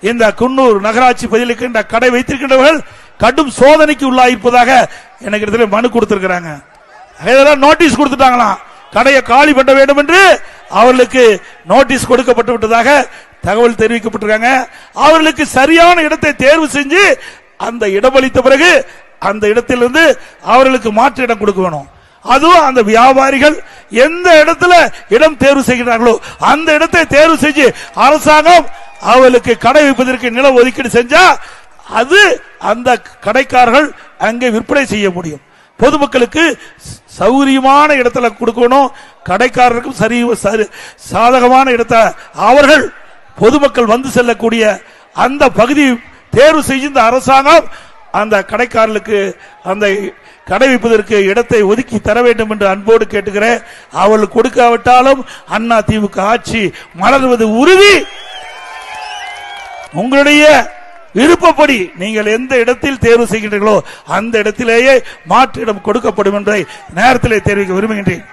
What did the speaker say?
இந்த குன்னூர் நகராட்சி பகுதியில் கடை வைத்திருக்கின்றவர்கள் கடும் சோதனைக்கு உள்ளாயிருப்பதாக எனக்கு இடத்துல மனு கொடுத்திருக்கிறாங்க. இதெல்லாம் நோட்டீஸ் கொடுத்துட்டாங்களாம். கடையை காலி பண்ண வேண்டும் என்று அவர்களுக்கு நோட்டீஸ் கொடுக்கப்பட்டு விட்டதாக தகவல் தெரிவிக்கப்பட்டிருக்காங்க. அவர்களுக்கு சரியான இடத்தை தேர்வு செஞ்சு அந்த இடமளித்த பிறகு அந்த இடத்திலிருந்து அவர்களுக்கு மாற்று இடம் கொடுக்க வேணும். அதுவும் அந்த வியாபாரிகள் எந்த இடத்துல இடம் தேர்வு செய்கிறார்களோ அந்த இடத்தை தேர்வு செஞ்சு அரசாங்கம் அவர்களுக்கு கடை வைப்பதற்கு நில ஒதுக்கீடு செஞ்சா அது அந்த கடைக்காரர்கள் அங்கே விற்பனை செய்ய முடியும். பொதுமக்களுக்கு சௌகரியமான இடத்துல கொடுக்கணும். கடைக்காரருக்கும் சரி சாதகமான இடத்தை அவர்கள் பொதுமக்கள் வந்து செல்லக்கூடிய அந்த பகுதி தேர்வு செய்து இந்த அரசாங்கம் அந்த கடைக்காரர்களுக்கு அந்த கடை வைப்பதற்கு இடத்தை ஒதுக்கி தர வேண்டும் என்று அன்போடு கேட்டுக்கிறேன். அவர்கள் கொடுக்காவிட்டாலும் அண்ணா திமுக ஆட்சி மலர்வது உறுதி. உங்களுடைய விருப்பப்படி நீங்கள் எந்த இடத்தில் தேர்வு செய்கின்றீர்களோ அந்த இடத்திலேயே மாற்று இடம் கொடுக்கப்படும் என்பதை நேரத்திலே தெரிவிக்க விரும்புகின்றேன்.